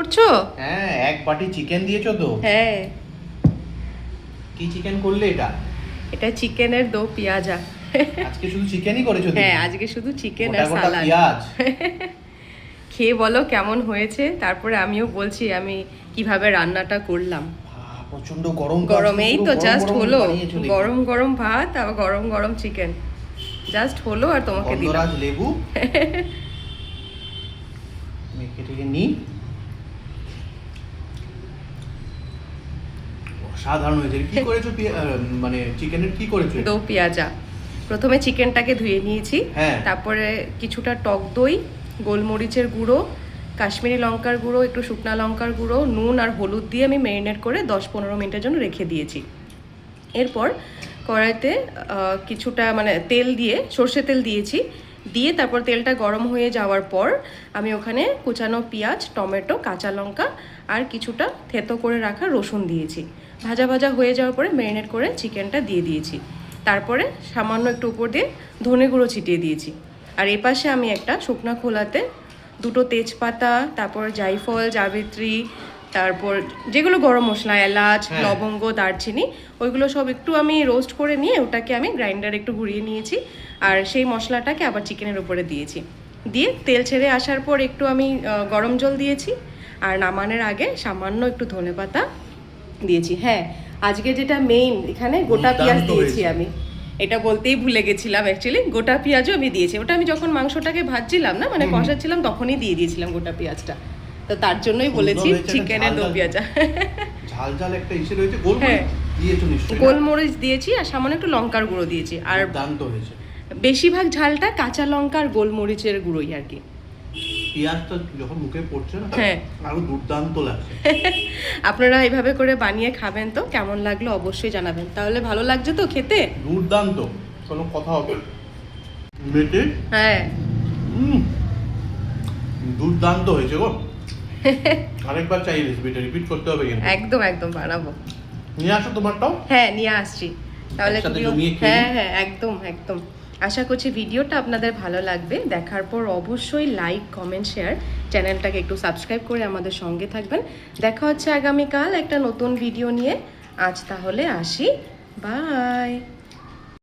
করছো? হ্যাঁ, এক বাটি চিকেন দিয়েছো তো। হ্যাঁ, কি চিকেন করলে এটা? এটা চিকেনের দো পেঁয়াজা। আজকে শুধু চিকেনই করেছো দেখি। হ্যাঁ, আজকে শুধু চিকেন গোটা আর গোটা সালাদ। পেঁয়াজ। খেয়ে বলো কেমন হয়েছে, তারপরে আমিও বলছি আমি কিভাবে রান্নাটা করলাম। প্রচন্ড গরম তো, গরম আজকে এই পুরো তো গরম জাস্ট গরম হলো, বানিয়েছো দেখি। গরম গরম ভাত আর গরম গরম চিকেন জাস্ট হলো আর তোমাকে দিলাম। গন্ধরাজ লেবু মেখে টেখে নি। অসাধারণ হয়েছে। কি করেছো মানে চিকেনের কি করেছো? দো পেঁয়াজা। প্রথমে চিকেনটাকে ধুয়ে নিয়েছি, হ্যাঁ। তারপরে কিছুটা টক দই, গোলমরিচের গুঁড়ো, কাশ্মীরি লঙ্কার গুঁড়ো, একটু শুকনা লঙ্কার গুঁড়ো, নুন আর হলুদ দিয়ে আমি ম্যারিনেট করে 10-15 মিনিটের জন্য রেখে দিয়েছি। এরপর কড়াইতে কিছুটা মানে তেল দিয়ে, সর্ষে তেল দিয়েছি, দিয়ে তারপর তেলটা গরম হয়ে যাওয়ার পর আমি ওখানে কুচানো পেঁয়াজ, টমেটো, কাঁচা লঙ্কা আর কিছুটা থেতো করে রাখা রসুন দিয়েছি। ভাজা ভাজা হয়ে যাওয়ার পরে ম্যারিনেট করে চিকেনটা দিয়ে দিয়েছি। তারপরে সামান্য একটু উপর দিয়ে ধনে গুঁড়ো ছিটিয়ে দিয়েছি। আর এপাশে আমি একটা শুকনো খোলাতে দুটো তেজপাতা, তারপর জায়ফল, জাবিত্রী, তারপর যেগুলো গরম মশলা, এলাচ, লবঙ্গ, দারচিনি, ওইগুলো সব একটু আমি রোস্ট করে নিয়ে ওটাকে আমি গ্রাইন্ডারে একটু ঘুরিয়ে নিয়েছি। আর সেই মশলাটাকে আবার চিকেনের উপরে দিয়েছি, দিয়ে তেল ছেড়ে আসার পর একটু আমি গরম জল দিয়েছি। আর নামানোর আগে সামান্য একটু ধনেপাতা দিয়েছি। হ্যাঁ, আজকে যেটা মেইন এখানে গোটা পেঁয়াজ দিয়েছি আমি, এটা বলতেই ভুলে গেছিলাম। অ্যাকচুয়ালি গোটা পেঁয়াজও আমি দিয়েছি, ওটা আমি যখন মাংসটাকে ভাজছিলাম না, মানে কষাচ্ছিলাম, তখনই দিয়ে দিয়েছিলাম গোটা পেঁয়াজটা। তো তার জন্যই বলেছি চিকেনের দো পেঁয়াজা। ঝাল ঝাল একটা ইসে রয়েছে। গোলমরিচ দিয়েছো নিশ্চয়ই? গোলমরিচ দিয়েছি আর সামান্য একটু লঙ্কার গুঁড়ো দিয়েছি। আর দান্ত হয়েছে। বেশিরভাগ ঝালটা কাঁচা লঙ্কা আর গোলমরিচের গুঁড়োই আর কি। পেঁয়াজটা যখন মুখে পড়ছে না, হ্যাঁ, আরো দুর্দান্ত লাগছে। আপনারা এইভাবে করে বানিয়ে খাবেন তো, কেমন লাগলো অবশ্যই জানাবেন। তাহলে ভালো লাগছে তো খেতে? দুর্দান্ত, কোনো কথা হবে মেটে। হ্যাঁ, দুর্দান্ত হয়েছে গো। আরেকবার চাই রেসিপিটা রিপিট করতে হবে কিন্তু। একদম একদম বানাবো। নিয়ে আসো তোমারটাও। হ্যাঁ, নিয়ে আসছি। তাহলে একসাথে ভিডিও, জমিয়ে খেয়ে হ্যাঁ হ্যাঁ একদম একদম। আশা করছি ভিডিওটা আপনাদের ভালো লাগবে। দেখার পর অবশ্যই লাইক, কমেন্ট, শেয়ার, চ্যানেলটাকে একটু সাবস্ক্রাইব করে আমাদের সঙ্গে থাকবেন। দেখা হচ্ছে আগামীকাল একটা নতুন ভিডিও নিয়ে। আজ তাহলে আসি, বাই।